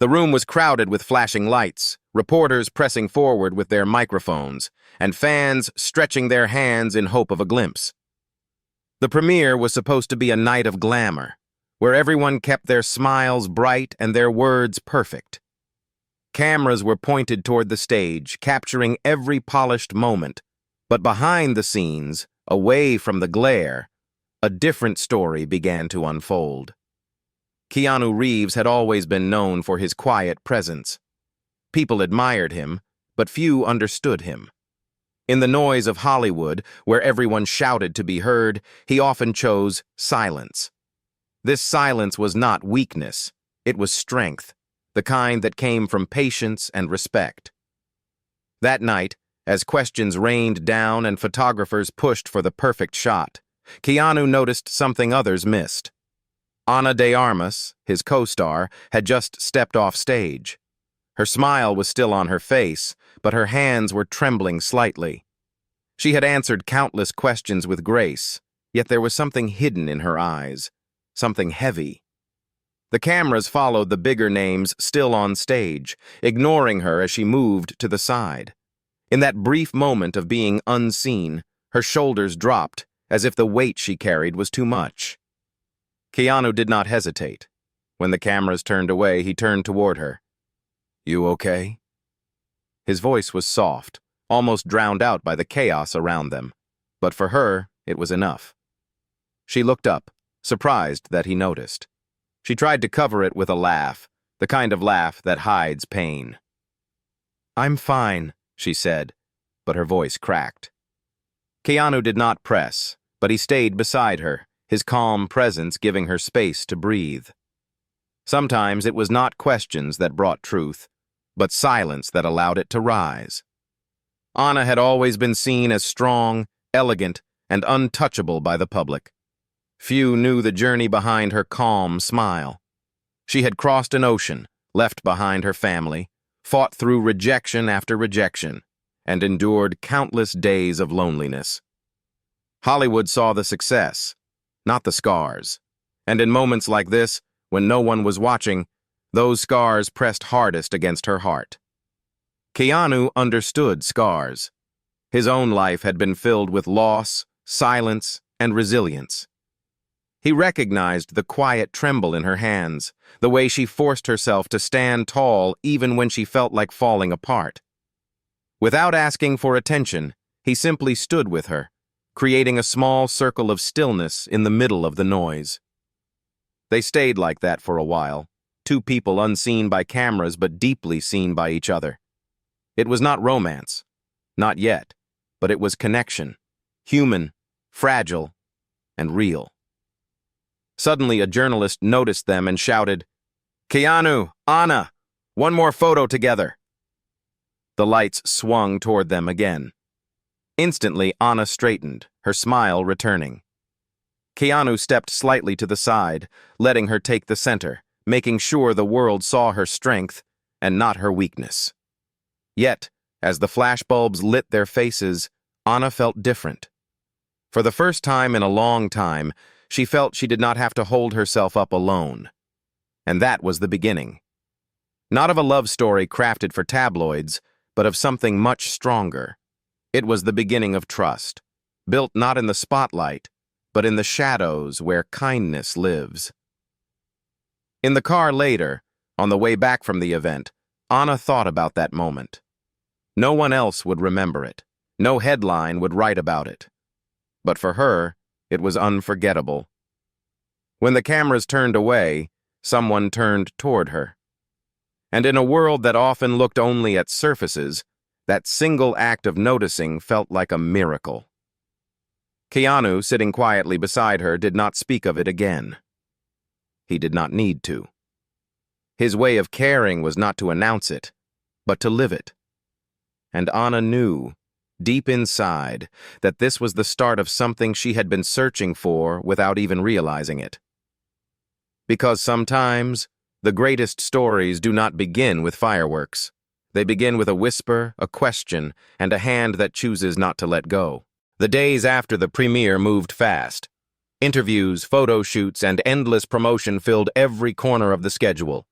The room was crowded with flashing lights, reporters pressing forward with their microphones, and fans stretching their hands in hope of a glimpse. The premiere was supposed to be a night of glamour, where everyone kept their smiles bright and their words perfect. Cameras were pointed toward the stage, capturing every polished moment, but behind the scenes, away from the glare, a different story began to unfold. Keanu Reeves had always been known for his quiet presence. People admired him, but few understood him. In the noise of Hollywood, where everyone shouted to be heard, he often chose silence. This silence was not weakness, it was strength, the kind that came from patience and respect. That night, as questions rained down and photographers pushed for the perfect shot, Keanu noticed something others missed. Ana de Armas, his co-star, had just stepped off stage. Her smile was still on her face, but her hands were trembling slightly. She had answered countless questions with grace, yet there was something hidden in her eyes, something heavy. The cameras followed the bigger names still on stage, ignoring her as she moved to the side. In that brief moment of being unseen, her shoulders dropped, as if the weight she carried was too much. Keanu did not hesitate. When the cameras turned away, he turned toward her. "You okay?" His voice was soft, almost drowned out by the chaos around them. But for her, it was enough. She looked up, surprised that he noticed. She tried to cover it with a laugh, the kind of laugh that hides pain. "I'm fine," she said, but her voice cracked. Keanu did not press, but he stayed beside her, his calm presence giving her space to breathe. Sometimes it was not questions that brought truth, but silence that allowed it to rise. Ana had always been seen as strong, elegant, and untouchable by the public. Few knew the journey behind her calm smile. She had crossed an ocean, left behind her family, fought through rejection after rejection, and endured countless days of loneliness. Hollywood saw the success, not the scars. And in moments like this, when no one was watching, those scars pressed hardest against her heart. Keanu understood scars. His own life had been filled with loss, silence, and resilience. He recognized the quiet tremble in her hands, the way she forced herself to stand tall even when she felt like falling apart. Without asking for attention, he simply stood with her, creating a small circle of stillness in the middle of the noise. They stayed like that for a while, two people unseen by cameras but deeply seen by each other. It was not romance, not yet, but it was connection, human, fragile, and real. Suddenly, a journalist noticed them and shouted, "Keanu, Ana, one more photo together." The lights swung toward them again. Instantly, Ana straightened, her smile returning. Keanu stepped slightly to the side, letting her take the center, making sure the world saw her strength and not her weakness. Yet, as the flashbulbs lit their faces, Ana felt different. For the first time in a long time, she felt she did not have to hold herself up alone. And that was the beginning. Not of a love story crafted for tabloids, but of something much stronger. It was the beginning of trust, built not in the spotlight, but in the shadows where kindness lives. In the car later, on the way back from the event, Ana thought about that moment. No one else would remember it. No headline would write about it. But for her, it was unforgettable. When the cameras turned away, someone turned toward her. And in a world that often looked only at surfaces, that single act of noticing felt like a miracle. Keanu, sitting quietly beside her, did not speak of it again. He did not need to. His way of caring was not to announce it, but to live it. And Ana knew, deep inside, that this was the start of something she had been searching for without even realizing it. Because sometimes, the greatest stories do not begin with fireworks. They begin with a whisper, a question, and a hand that chooses not to let go. The days after the premiere moved fast. Interviews, photo shoots, and endless promotion filled every corner of the schedule.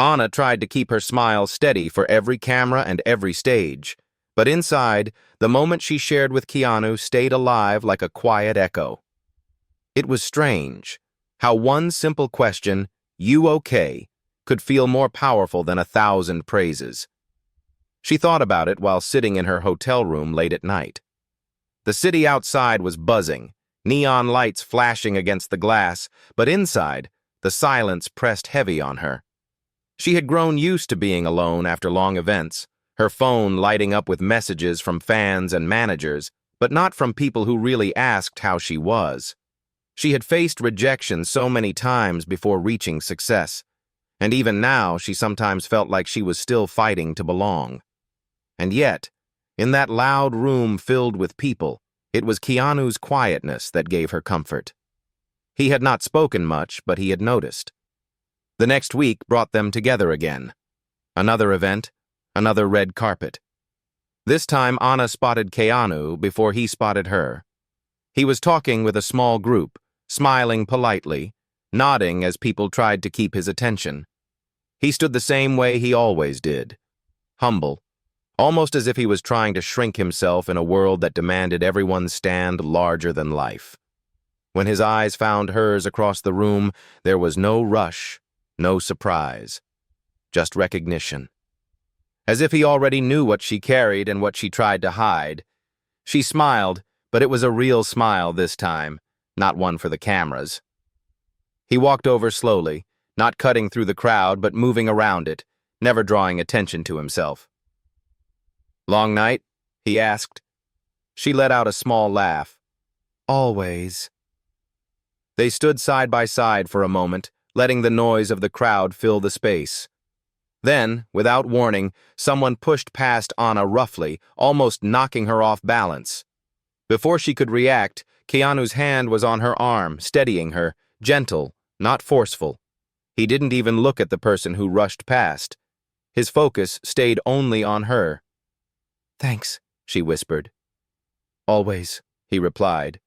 Anna tried to keep her smile steady for every camera and every stage, but inside, the moment she shared with Keanu stayed alive like a quiet echo. It was strange how one simple question, "You okay?" could feel more powerful than 1,000 praises. She thought about it while sitting in her hotel room late at night. The city outside was buzzing, neon lights flashing against the glass, but inside, the silence pressed heavy on her. She had grown used to being alone after long events, her phone lighting up with messages from fans and managers, but not from people who really asked how she was. She had faced rejection so many times before reaching success, and even now she sometimes felt like she was still fighting to belong. And yet, in that loud room filled with people, it was Keanu's quietness that gave her comfort. He had not spoken much, but he had noticed. The next week brought them together again. Another event, another red carpet. This time Anna spotted Keanu before he spotted her. He was talking with a small group, smiling politely, nodding as people tried to keep his attention. He stood the same way he always did, humble, almost as if he was trying to shrink himself in a world that demanded everyone stand larger than life. When his eyes found hers across the room, there was no rush, no surprise, just recognition. As if he already knew what she carried and what she tried to hide. She smiled, but it was a real smile this time, not one for the cameras. He walked over slowly, not cutting through the crowd but moving around it, never drawing attention to himself. "Long night?" he asked. She let out a small laugh. "Always." They stood side by side for a moment, letting the noise of the crowd fill the space. Then, without warning, someone pushed past Anna roughly, almost knocking her off balance. Before she could react, Keanu's hand was on her arm, steadying her, gentle, not forceful. He didn't even look at the person who rushed past. His focus stayed only on her. "Thanks," she whispered. "Always," he replied.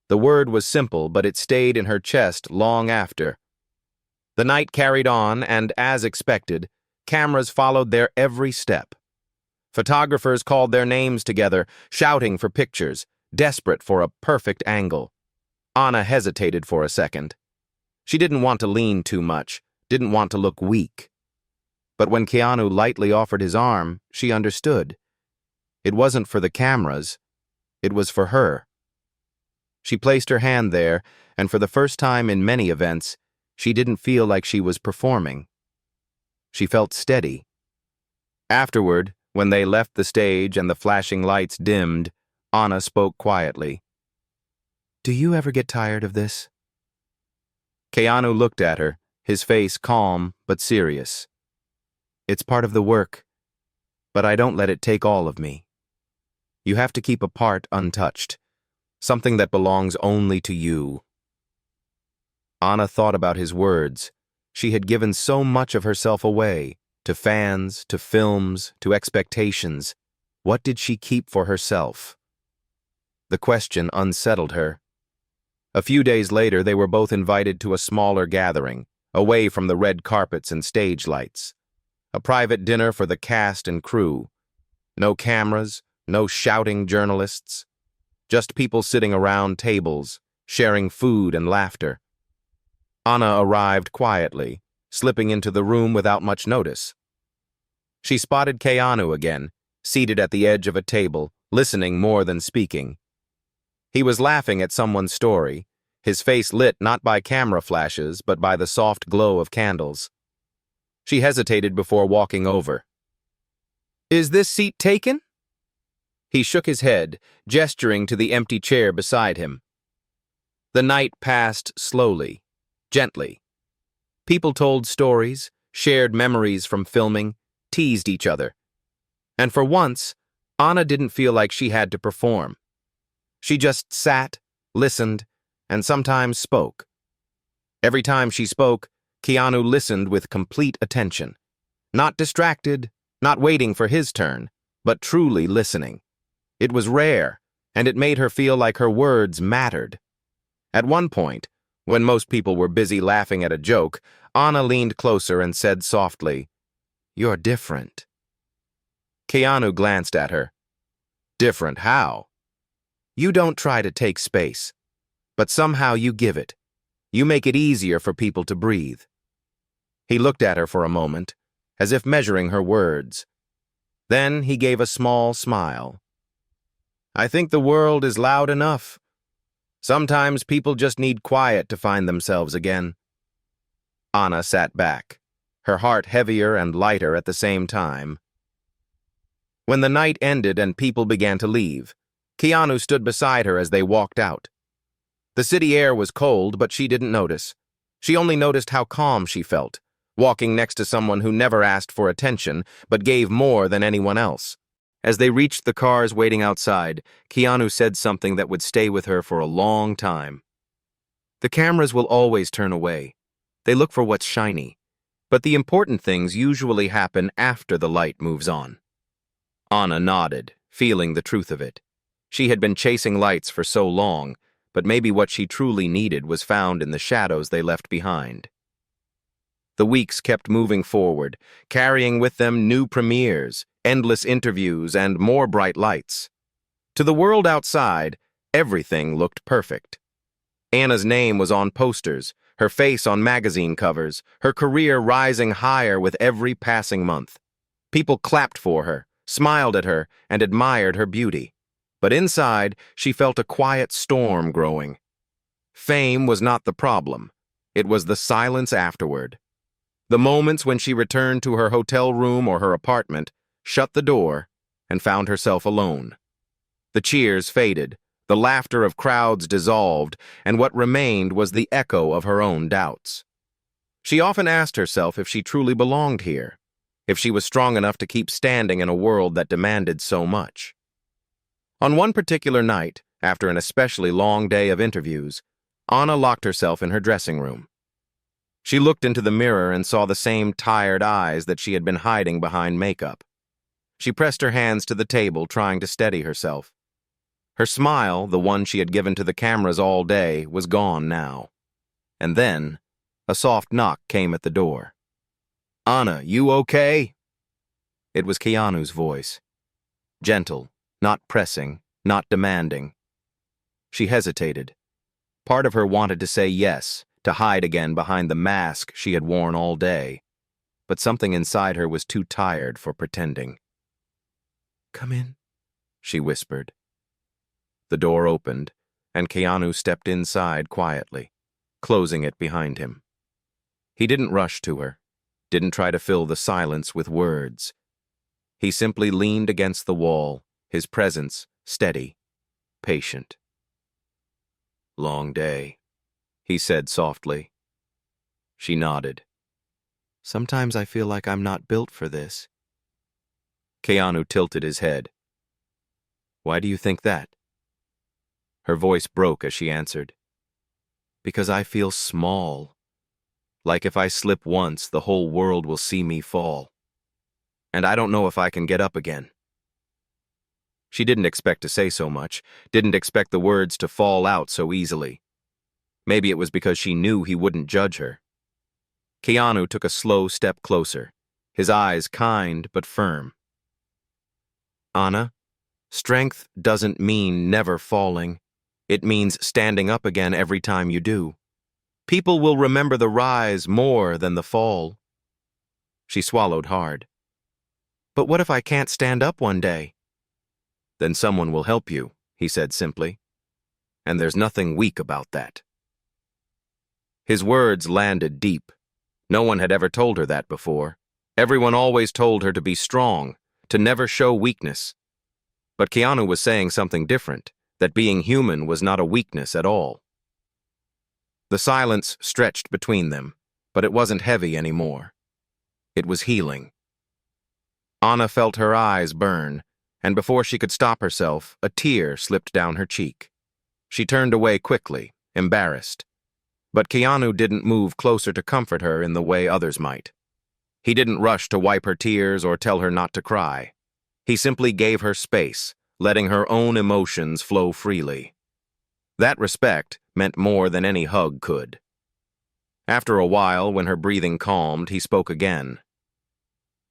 The word was simple, but it stayed in her chest long after. The night carried on, and as expected, cameras followed their every step. Photographers called their names together, shouting for pictures, desperate for a perfect angle. Anna hesitated for a second. She didn't want to lean too much, didn't want to look weak. But when Keanu lightly offered his arm, she understood. It wasn't for the cameras, it was for her. She placed her hand there, and for the first time in many events, she didn't feel like she was performing. She felt steady. Afterward, when they left the stage and the flashing lights dimmed, Anna spoke quietly. "Do you ever get tired of this?" Keanu looked at her, his face calm but serious. "It's part of the work, but I don't let it take all of me. You have to keep a part untouched, something that belongs only to you." Anna thought about his words. She had given so much of herself away, to fans, to films, to expectations. What did she keep for herself? The question unsettled her. A few days later, they were both invited to a smaller gathering, away from the red carpets and stage lights. A private dinner for the cast and crew. No cameras, no shouting journalists. Just people sitting around tables, sharing food and laughter. Anna arrived quietly, slipping into the room without much notice. She spotted Keanu again, seated at the edge of a table, listening more than speaking. He was laughing at someone's story, his face lit not by camera flashes but by the soft glow of candles. She hesitated before walking over. "Is this seat taken?" He shook his head, gesturing to the empty chair beside him. The night passed slowly, gently. People told stories, shared memories from filming, teased each other. And for once, Anna didn't feel like she had to perform. She just sat, listened, and sometimes spoke. Every time she spoke, Keanu listened with complete attention. Not distracted, not waiting for his turn, but truly listening. It was rare, and it made her feel like her words mattered. At one point, When most people were busy laughing at a joke, Anna leaned closer and said softly, "You're different." Keanu glanced at her. "Different how?" "You don't try to take space, but somehow you give it. You make it easier for people to breathe." He looked at her for a moment, as if measuring her words. Then he gave a small smile. "I think the world is loud enough. Sometimes people just need quiet to find themselves again." Anna sat back, her heart heavier and lighter at the same time. When the night ended and people began to leave, Keanu stood beside her as they walked out. The city air was cold, but she didn't notice. She only noticed how calm she felt, walking next to someone who never asked for attention, but gave more than anyone else. As they reached the cars waiting outside, Keanu said something that would stay with her for a long time. "The cameras will always turn away. They look for what's shiny. But the important things usually happen after the light moves on." Anna nodded, feeling the truth of it. She had been chasing lights for so long, but maybe what she truly needed was found in the shadows they left behind. The weeks kept moving forward, carrying with them new premieres, endless interviews, and more bright lights. To the world outside, everything looked perfect. Anna's name was on posters, her face on magazine covers, her career rising higher with every passing month. People clapped for her, smiled at her, and admired her beauty. But inside, she felt a quiet storm growing. Fame was not the problem. It was the silence afterward. The moments when she returned to her hotel room or her apartment, shut the door, and found herself alone. The cheers faded, the laughter of crowds dissolved, and what remained was the echo of her own doubts. She often asked herself if she truly belonged here, if she was strong enough to keep standing in a world that demanded so much. On one particular night, after an especially long day of interviews, Anna locked herself in her dressing room. She looked into the mirror and saw the same tired eyes that she had been hiding behind makeup. She pressed her hands to the table, trying to steady herself. Her smile, the one she had given to the cameras all day, was gone now. And then, a soft knock came at the door. "Anna, you okay?" It was Keanu's voice. Gentle, not pressing, not demanding. She hesitated. Part of her wanted to say yes, to hide again behind the mask she had worn all day. But something inside her was too tired for pretending. "Come in," she whispered. The door opened, and Keanu stepped inside quietly, closing it behind him. He didn't rush to her, didn't try to fill the silence with words. He simply leaned against the wall, his presence steady, patient. "Long day," he said softly. She nodded. "Sometimes I feel like I'm not built for this." Keanu tilted his head. "Why do you think that?" Her voice broke as she answered. "Because I feel small. Like if I slip once, the whole world will see me fall. And I don't know if I can get up again." She didn't expect to say so much, didn't expect the words to fall out so easily. Maybe it was because she knew he wouldn't judge her. Keanu took a slow step closer, his eyes kind but firm. "Anna, strength doesn't mean never falling. It means standing up again every time you do. People will remember the rise more than the fall." She swallowed hard. "But what if I can't stand up one day?" "Then someone will help you," he said simply. "And there's nothing weak about that." His words landed deep. No one had ever told her that before. Everyone always told her to be strong, to never show weakness. But Keanu was saying something different, that being human was not a weakness at all. The silence stretched between them, but it wasn't heavy anymore. It was healing. Anna felt her eyes burn, and before she could stop herself, a tear slipped down her cheek. She turned away quickly, embarrassed. But Keanu didn't move closer to comfort her in the way others might. He didn't rush to wipe her tears or tell her not to cry. He simply gave her space, letting her own emotions flow freely. That respect meant more than any hug could. After a while, when her breathing calmed, he spoke again.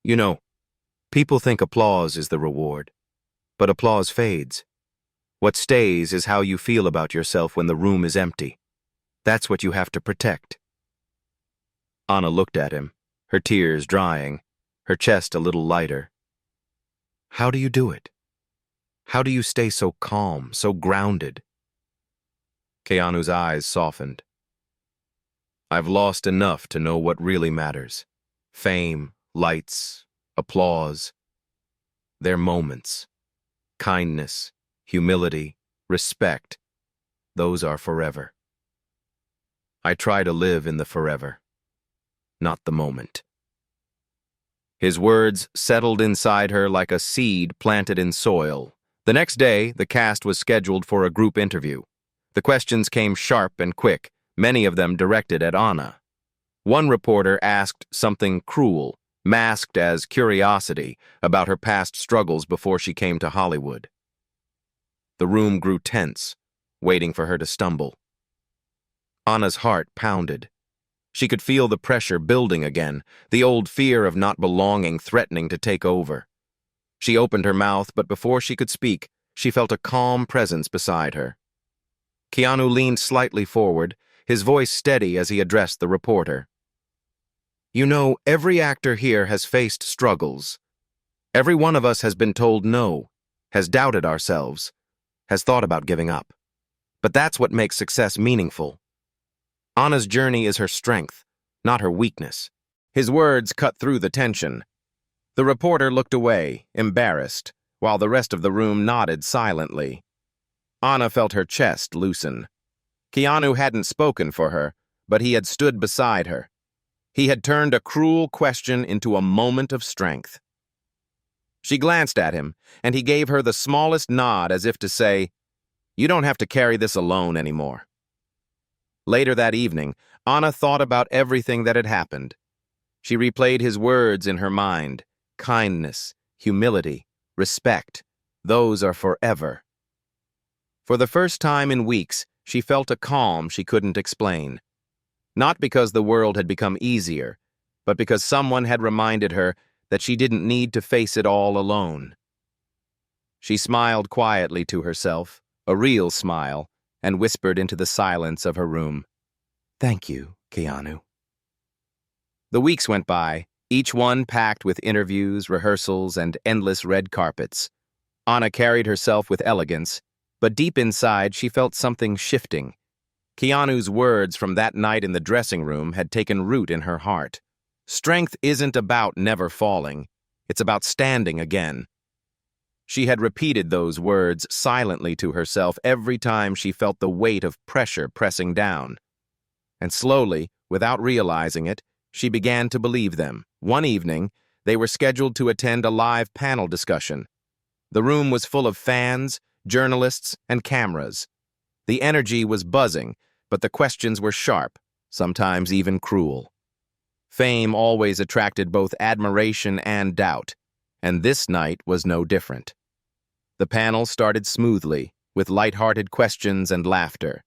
You know, people think applause is the reward, but applause fades. What stays is how you feel about yourself when the room is empty. That's what you have to protect. Anna looked at him, her tears drying, her chest a little lighter. How do you do it? How do you stay so calm, so grounded? Keanu's eyes softened. I've lost enough to know what really matters. Fame, lights, applause. They're moments. Kindness, humility, respect. Those are forever. I try to live in the forever, not the moment. His words settled inside her like a seed planted in soil. The next day, the cast was scheduled for a group interview. The questions came sharp and quick, many of them directed at Anna. One reporter asked something cruel, masked as curiosity, about her past struggles before she came to Hollywood. The room grew tense, waiting for her to stumble. Anna's heart pounded. She could feel the pressure building again, the old fear of not belonging threatening to take over. She opened her mouth, but before she could speak, she felt a calm presence beside her. Keanu leaned slightly forward, his voice steady as he addressed the reporter. You know, every actor here has faced struggles. Every one of us has been told no, has doubted ourselves, has thought about giving up. But that's what makes success meaningful. Anna's journey is her strength, not her weakness. His words cut through the tension. The reporter looked away, embarrassed, while the rest of the room nodded silently. Anna felt her chest loosen. Keanu hadn't spoken for her, but he had stood beside her. He had turned a cruel question into a moment of strength. She glanced at him, and he gave her the smallest nod as if to say, "You don't have to carry this alone anymore." Later that evening, Anna thought about everything that had happened. She replayed his words in her mind. Kindness, humility, respect. Those are forever. For the first time in weeks, she felt a calm she couldn't explain. Not because the world had become easier, but because someone had reminded her that she didn't need to face it all alone. She smiled quietly to herself, a real smile, and whispered into the silence of her room, "Thank you, Keanu." The weeks went by, each one packed with interviews, rehearsals, and endless red carpets. Anna carried herself with elegance, but deep inside she felt something shifting. Keanu's words from that night in the dressing room had taken root in her heart. Strength isn't about never falling, it's about standing again. She had repeated those words silently to herself every time she felt the weight of pressure pressing down. And slowly, without realizing it, she began to believe them. One evening, they were scheduled to attend a live panel discussion. The room was full of fans, journalists, and cameras. The energy was buzzing, but the questions were sharp, sometimes even cruel. Fame always attracted both admiration and doubt, and this night was no different. The panel started smoothly, with light-hearted questions and laughter.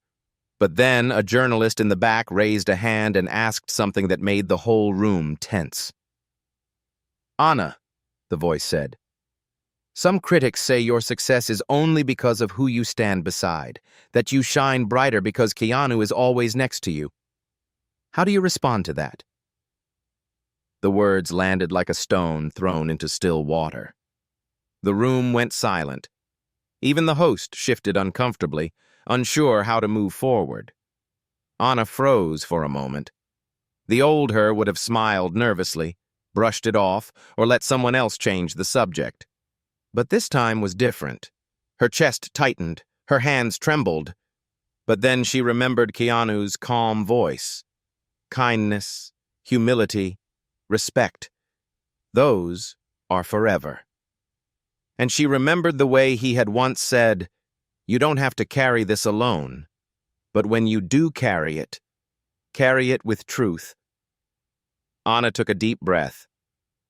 But then a journalist in the back raised a hand and asked something that made the whole room tense. "Anna," the voice said, "some critics say your success is only because of who you stand beside, that you shine brighter because Keanu is always next to you. How do you respond to that?" The words landed like a stone thrown into still water. The room went silent. Even the host shifted uncomfortably, unsure how to move forward. Anna froze for a moment. The old her would have smiled nervously, brushed it off, or let someone else change the subject. But this time was different. Her chest tightened, her hands trembled. But then she remembered Keanu's calm voice. Kindness, humility, respect. Those are forever. And she remembered the way he had once said, "You don't have to carry this alone, but when you do carry it with truth." Anna took a deep breath.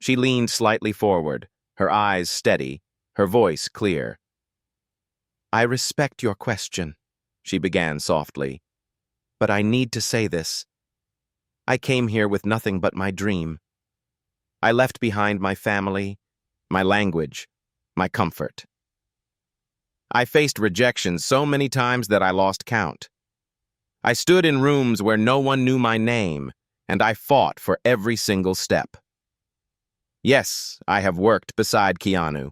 She leaned slightly forward, her eyes steady, her voice clear. "I respect your question. she began softly. "But I need to say this. I came here with nothing but my dream. I left behind my family, my language, my comfort. I faced rejection so many times that I lost count. I stood in rooms where no one knew my name, and I fought for every single step. Yes, I have worked beside Keanu,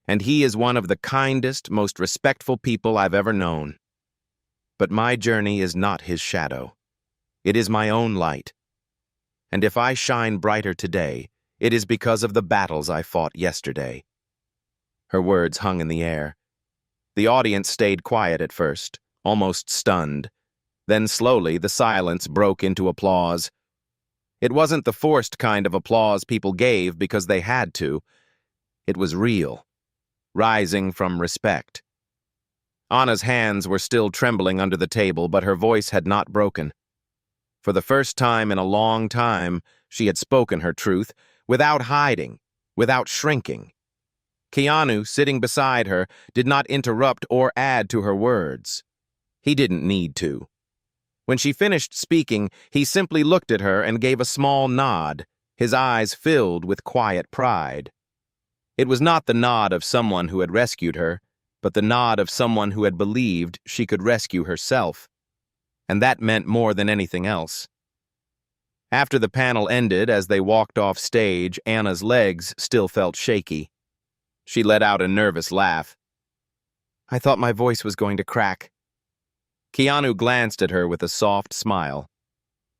and he is one of the kindest, most respectful people I've ever known. But my journey is not his shadow. It is my own light. And if I shine brighter today, it is because of the battles I fought yesterday." Her words hung in the air. The audience stayed quiet at first, almost stunned. Then slowly the silence broke into applause. It wasn't the forced kind of applause people gave because they had to. It was real, rising from respect. Anna's hands were still trembling under the table, but her voice had not broken. For the first time in a long time, she had spoken her truth, without hiding, without shrinking. Keanu, sitting beside her, did not interrupt or add to her words. He didn't need to. When she finished speaking, he simply looked at her and gave a small nod, his eyes filled with quiet pride. It was not the nod of someone who had rescued her, but the nod of someone who had believed she could rescue herself. And that meant more than anything else. After the panel ended, as they walked off stage, Anna's legs still felt shaky. She let out a nervous laugh. "I thought my voice was going to crack." Keanu glanced at her with a soft smile.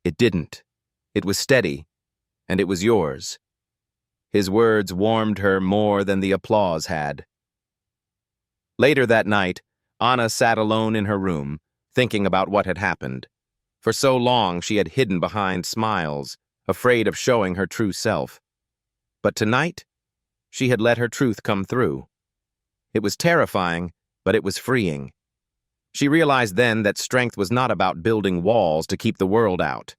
"It didn't. It was steady, and it was yours." His words warmed her more than the applause had. Later that night, Anna sat alone in her room, thinking about what had happened. For so long she had hidden behind smiles, afraid of showing her true self. But tonight, she had let her truth come through. It was terrifying, but it was freeing. She realized then that strength was not about building walls to keep the world out.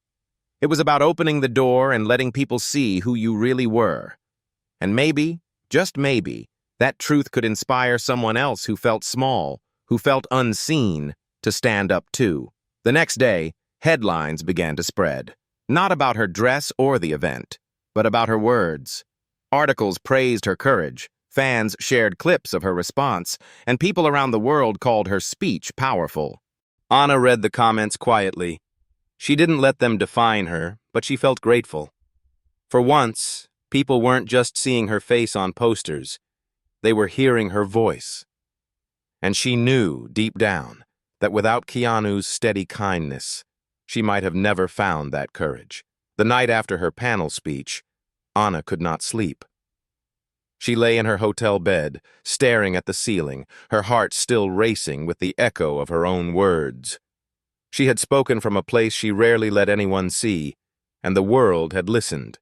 It was about opening the door and letting people see who you really were. And maybe, just maybe, that truth could inspire someone else who felt small, who felt unseen, to stand up too. The next day, headlines began to spread. Not about her dress or the event, but about her words. Articles praised her courage, fans shared clips of her response, and people around the world called her speech powerful. Anna read the comments quietly. She didn't let them define her, but she felt grateful. For once, people weren't just seeing her face on posters. They were hearing her voice. And she knew, deep down, that without Keanu's steady kindness, she might have never found that courage. The night after her panel speech, Anna could not sleep. She lay in her hotel bed, staring at the ceiling, her heart still racing with the echo of her own words. She had spoken from a place she rarely let anyone see, and the world had listened.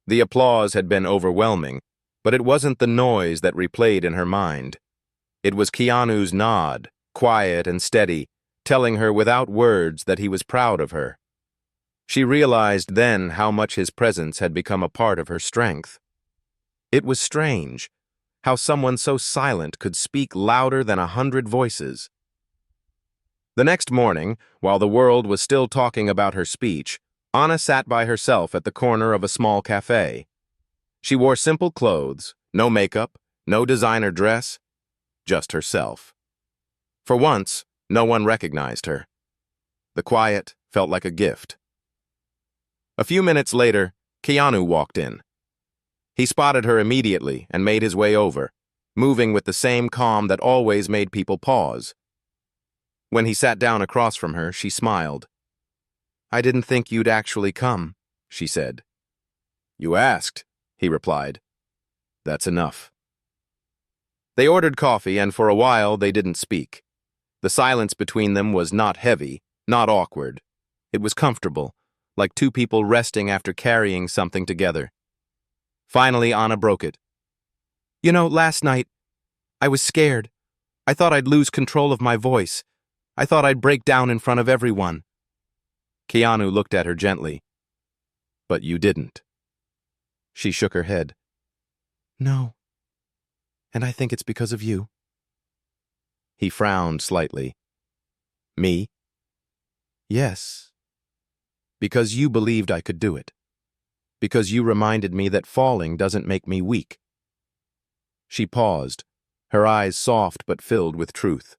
The applause had been overwhelming, but it wasn't the noise that replayed in her mind. It was Keanu's nod, quiet and steady, telling her without words that he was proud of her. She realized then how much his presence had become a part of her strength. It was strange, how someone so silent could speak louder than 100 voices. The next morning, while the world was still talking about her speech, Anna sat by herself at the corner of a small cafe. She wore simple clothes, no makeup, no designer dress, just herself. For once, no one recognized her. The quiet felt like a gift. A few minutes later, Keanu walked in. He spotted her immediately and made his way over, moving with the same calm that always made people pause. When he sat down across from her, she smiled. "I didn't think you'd actually come," she said. "You asked," he replied. "That's enough." They ordered coffee, and for a while they didn't speak. The silence between them was not heavy, not awkward. It was comfortable, like two people resting after carrying something together. Finally, Anna broke it. "You know, last night, I was scared. I thought I'd lose control of my voice. I thought I'd break down in front of everyone." Keanu looked at her gently. "But you didn't." She shook her head. "No. And I think it's because of you." He frowned slightly. Me? Yes. Because you believed I could do it. Because you reminded me that falling doesn't make me weak. She paused, her eyes soft but filled with truth.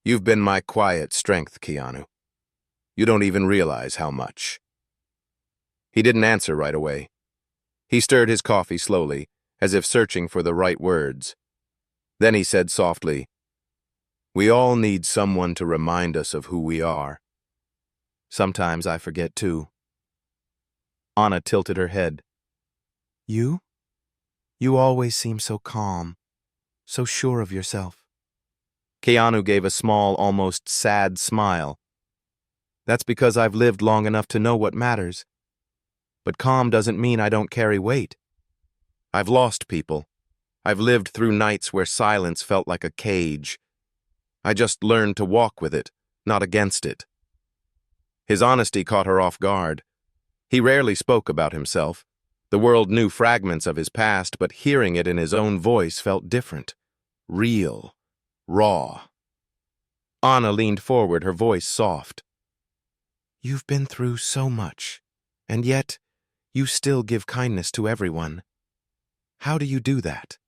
You've been my quiet strength, Keanu. You don't even realize how much. He didn't answer right away. He stirred his coffee slowly, as if searching for the right words. Then he said softly, "We all need someone to remind us of who we are. Sometimes I forget too." Anna tilted her head. You? You always seem so calm, so sure of yourself. Keanu gave a small, almost sad smile. That's because I've lived long enough to know what matters. But calm doesn't mean I don't carry weight. I've lost people. I've lived through nights where silence felt like a cage. I just learned to walk with it, not against it. His honesty caught her off guard. He rarely spoke about himself. The world knew fragments of his past, but hearing it in his own voice felt different. Real. Raw. Anna leaned forward, her voice soft. You've been through so much, and yet you still give kindness to everyone. How do you do that?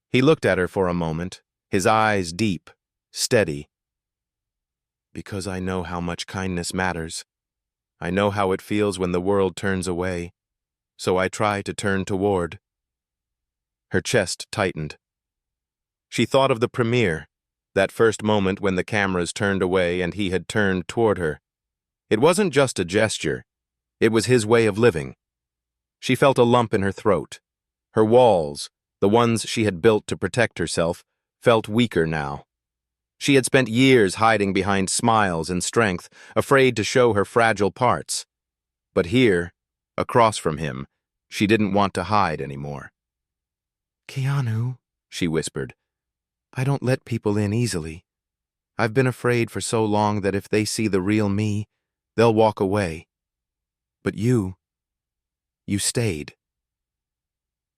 He looked at her for a moment, his eyes deep, steady. Because I know how much kindness matters. I know how it feels when the world turns away, so I try to turn toward. Her chest tightened. She thought of the premiere, that first moment when the cameras turned away and he had turned toward her. It wasn't just a gesture. It was his way of living. She felt a lump in her throat. Her walls, the ones she had built to protect herself, felt weaker now. She had spent years hiding behind smiles and strength, afraid to show her fragile parts. But here, across from him, she didn't want to hide anymore. Keanu, she whispered, I don't let people in easily. I've been afraid for so long that if they see the real me, they'll walk away. But you stayed.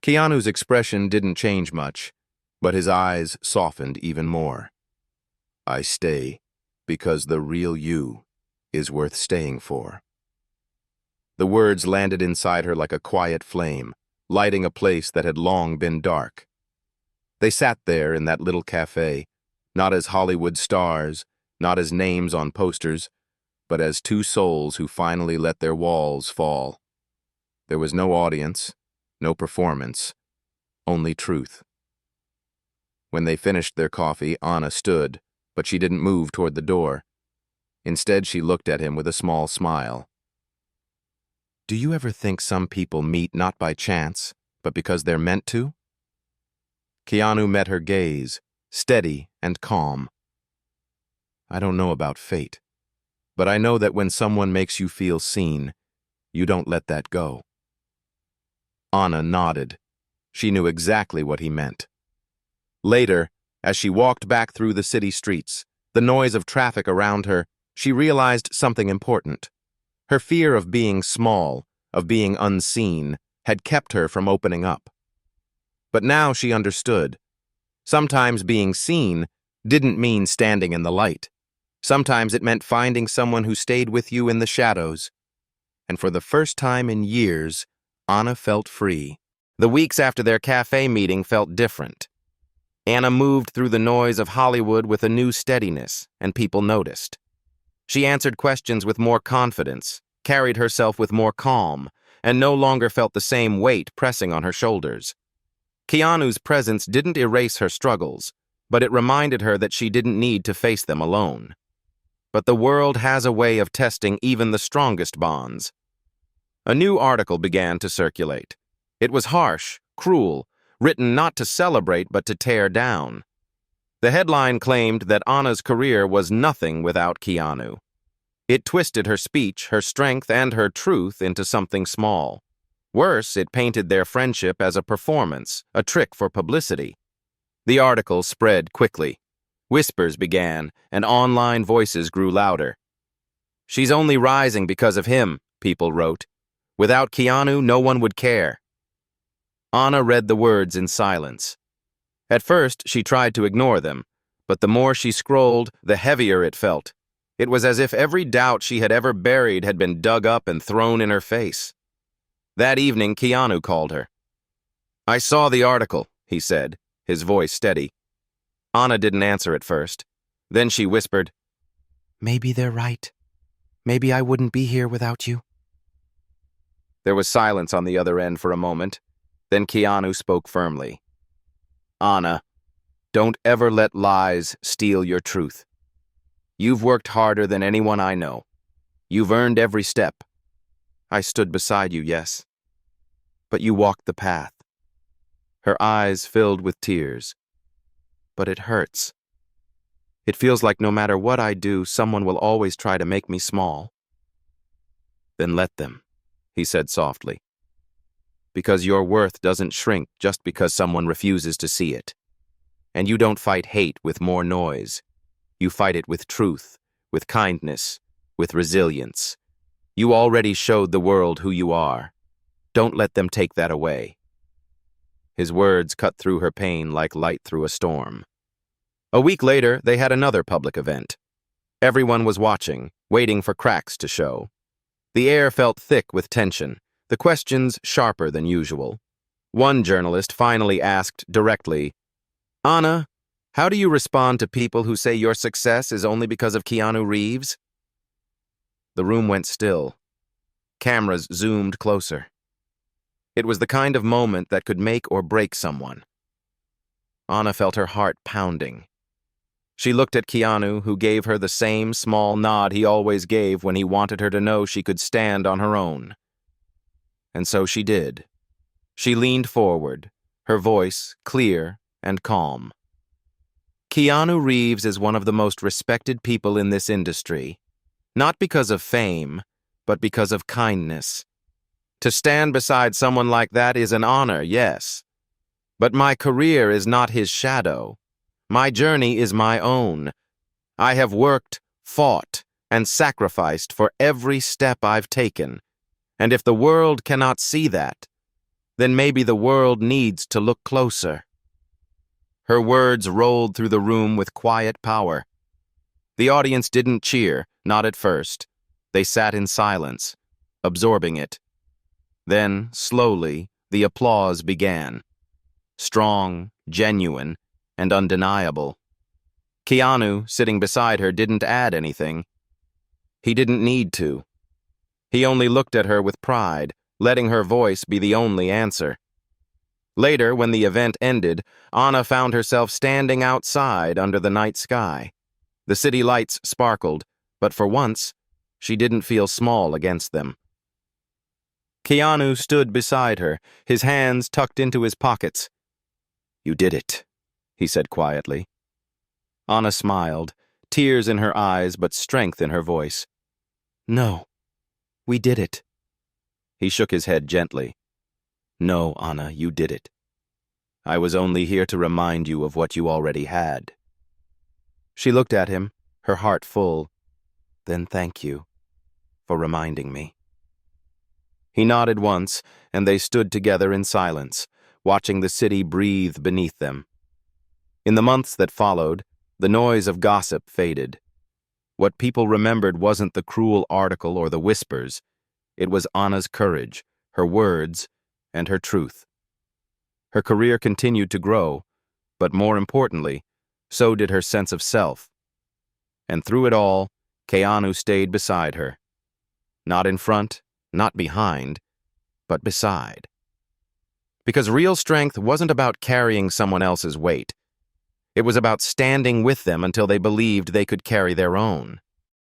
Keanu's expression didn't change much, but his eyes softened even more. I stay because the real you is worth staying for. The words landed inside her like a quiet flame, lighting a place that had long been dark. They sat there in that little cafe, not as Hollywood stars, not as names on posters, but as two souls who finally let their walls fall. There was no audience, no performance, only truth. When they finished their coffee, Anna stood, but she didn't move toward the door. Instead, she looked at him with a small smile. Do you ever think some people meet not by chance, but because they're meant to? Keanu met her gaze, steady and calm. I don't know about fate, but I know that when someone makes you feel seen, you don't let that go. Anna nodded. She knew exactly what he meant. Later, as she walked back through the city streets, the noise of traffic around her, she realized something important. Her fear of being small, of being unseen, had kept her from opening up. But now she understood. Sometimes being seen didn't mean standing in the light. Sometimes it meant finding someone who stayed with you in the shadows. And for the first time in years, Anna felt free. The weeks after their cafe meeting felt different. Anna moved through the noise of Hollywood with a new steadiness, and people noticed. She answered questions with more confidence, carried herself with more calm, and no longer felt the same weight pressing on her shoulders. Keanu's presence didn't erase her struggles, but it reminded her that she didn't need to face them alone. But the world has a way of testing even the strongest bonds. A new article began to circulate. It was harsh, cruel, written not to celebrate but to tear down. The headline claimed that Anna's career was nothing without Keanu. It twisted her speech, her strength, and her truth into something small. Worse, it painted their friendship as a performance, a trick for publicity. The article spread quickly. Whispers began, and online voices grew louder. She's only rising because of him, people wrote. Without Keanu, no one would care. Anna read the words in silence. At first, she tried to ignore them, But the more she scrolled, the heavier it felt. It was as if every doubt she had ever buried had been dug up and thrown in her face. That evening, Keanu called her. "I saw the article," he said, his voice steady. Anna didn't answer at first. Then she whispered, "Maybe they're right. Maybe I wouldn't be here without you." There was silence on the other end for a moment. Then Keanu spoke firmly. "Anna, don't ever let lies steal your truth. You've worked harder than anyone I know. You've earned every step. I stood beside you, yes. But you walked the path." Her eyes filled with tears. "But it hurts. It feels like no matter what I do, someone will always try to make me small." "Then let them," he said softly. "Because your worth doesn't shrink just because someone refuses to see it. And you don't fight hate with more noise. You fight it with truth, with kindness, with resilience. You already showed the world who you are. Don't let them take that away." His words cut through her pain like light through a storm. A week later, they had another public event. Everyone was watching, waiting for cracks to show. The air felt thick with tension, the questions sharper than usual. One journalist finally asked directly, "Anna, how do you respond to people who say your success is only because of Keanu Reeves?" The room went still. Cameras zoomed closer. It was the kind of moment that could make or break someone. Anna felt her heart pounding. She looked at Keanu, who gave her the same small nod he always gave when he wanted her to know she could stand on her own. And so she did. She leaned forward, her voice clear and calm. "Keanu Reeves is one of the most respected people in this industry, not because of fame, but because of kindness. To stand beside someone like that is an honor, yes. But my career is not his shadow. My journey is my own. I have worked, fought, and sacrificed for every step I've taken. And if the world cannot see that, then maybe the world needs to look closer." Her words rolled through the room with quiet power. The audience didn't cheer, not at first. They sat in silence, absorbing it. Then, slowly, the applause began. Strong, genuine, and undeniable. Keanu, sitting beside her, didn't add anything. He didn't need to. He only looked at her with pride, letting her voice be the only answer. Later, when the event ended, Anna found herself standing outside under the night sky. The city lights sparkled, but for once, she didn't feel small against them. Keanu stood beside her, his hands tucked into his pockets. "You did it," he said quietly. Anna smiled, tears in her eyes but strength in her voice. "No, we did it." He shook his head gently. "No, Anna, you did it. I was only here to remind you of what you already had." She looked at him, her heart full. "Then thank you for reminding me." He nodded once, and they stood together in silence, watching the city breathe beneath them. In the months that followed, the noise of gossip faded. What people remembered wasn't the cruel article or the whispers. It was Anna's courage, her words, and her truth. Her career continued to grow, but more importantly, so did her sense of self. And through it all, Keanu stayed beside her. Not in front, not behind, but beside. Because real strength wasn't about carrying someone else's weight. It was about standing with them until they believed they could carry their own.